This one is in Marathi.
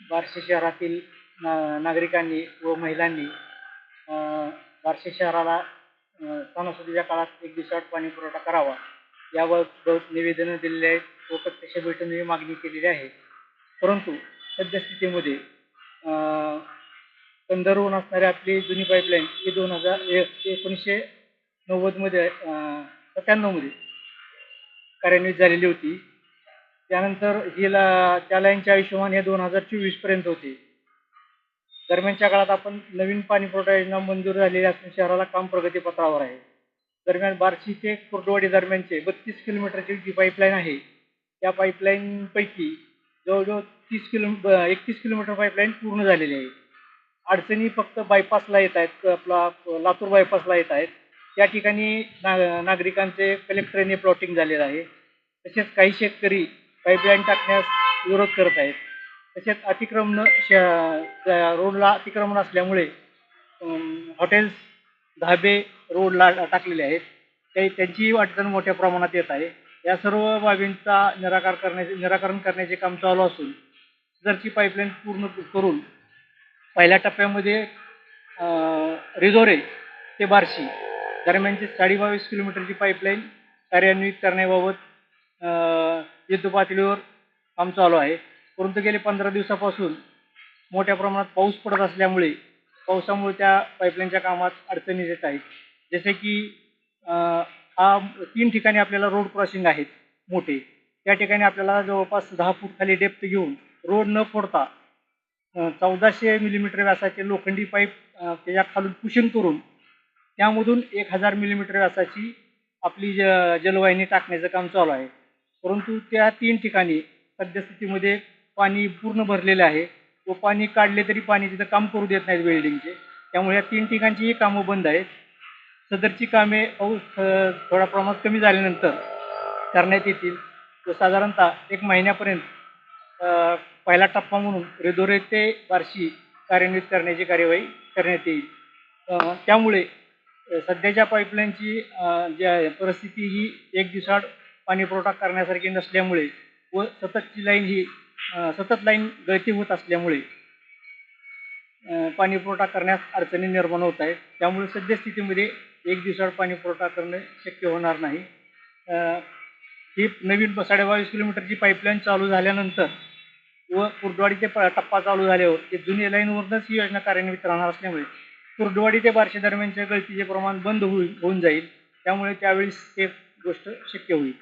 बार्शी शहरातील नागरिकांनी व महिलांनी बार्शी शहराला सणासुदीच्या काळात 1 दिवसाआड पाणी पुरवठा करावा याबाबत निवेदनं दिलेली आहेत व प्रत्यक्ष भेटूनही मागणी केलेली आहे. परंतु सद्यस्थितीमध्ये कंदरवरून असणारी आपली जुनी पाईपलाईन ही 1990मध्ये 97मध्ये कार्यान्वित झालेली होती. त्यानंतर त्या लाईनचे आयुष्यमान हे 2024 पर्यंत होते. दरम्यानच्या काळात आपण नवीन पाणी पुरवठा योजना मंजूर झालेली असून शहराला काम प्रगतीपथावर आहे. दरम्यान बार्शी ते कुर्डुवाडी दरम्यानचे 32 किलोमीटरची जी पाईपलाईन आहे त्या पाईपलाईनपैकी जवळजवळ 31 किलोमीटर पाईपलाईन पूर्ण झालेली आहे. अडचणी फक्त बायपासला येत आहेत, आपला लातूर बायपासला येत आहेत. त्या ठिकाणी नागरिकांचे कलेक्टरने प्लॉटिंग झालेलं आहे. तसेच काही शेतकरी पाईपलाईन टाकण्यास विरोध करत आहेत. तसेच रोडला अतिक्रमण असल्यामुळे हॉटेल्स, धाबे रोडला टाकलेले आहेत. त्यांचीही अडचण मोठ्या प्रमाणात येत आहे. या सर्व बाबींचा निराकरण करण्याचे काम चालू असून जरची पाईपलाईन पूर्ण करून पहिल्या टप्प्यामध्ये रिधोरे ते बार्शी दरम्यानची 22.5 किलोमीटरची पाईपलाईन कार्यान्वित करण्याबाबत युद्धपातळीवर काम चालू आहे. परंतु गेले 15 दिवसापासून मोठ्या प्रमाणात पाऊस पडत असल्यामुळे पावसामुळे त्या पाईपलाईनच्या कामात अडचणी येत आहेत. जसे की 3 ठिकाणी आपल्याला रोड क्रॉसिंग आहेत मोठे. त्या ठिकाणी आपल्याला जवळपास 10 फूट खाली डेप्थ घेऊन रोड न फोडता 1400 मिलीमीटर व्यासाचे लोखंडी पाईप त्याच्या खालून पुशिंग करून त्यामधून 1000 मिलीमीटर व्यासाची आपली जलवाहिनी टाकण्याचं काम चालू आहे. परंतु त्या 3 ठिकाणी सद्यस्थितीमध्ये पाणी पूर्ण भरलेले आहे व पाणी काढले तरी पाणी तिथं काम करू देत नाहीत वेल्डिंगचे. त्यामुळे या 3 ठिकाणचीही कामं बंद आहेत. सदरची कामे पाऊस थोड्या प्रमाणात कमी झाल्यानंतर करण्यात येतील व साधारणतः 1 महिन्यापर्यंत पहिला टप्पा म्हणून रिधोरे ते बार्शी कार्यान्वित करण्याची कार्यवाही करण्यात येईल. त्यामुळे सध्याच्या पाईपलाईनची परिस्थिती ही 1 दिवसाआड पाणी पुरवठा करण्यासारखी नसल्यामुळे व सतत लाईन गळती होत असल्यामुळे पाणी पुरवठा करण्यास अडचणी निर्माण होत आहेत. त्यामुळे सद्यस्थितीमध्ये 1 दिवसाआड पाणी पुरवठा करणे शक्य होणार नाही. ही नवीन 22.5 किलोमीटरची पाईपलाईन चालू झाल्यानंतर व कुर्डुवाडी ते टप्पा चालू झाल्यावर ते जुनी लाईनवरूनच ही योजना कार्यान्वित राहणार असल्यामुळे कुर्डुवाडी ते बार्शी दरम्यानच्या गळतीचे प्रमाण बंद होऊन जाईल. त्यामुळे त्यावेळेस ते गोष्ट शक्य होईल.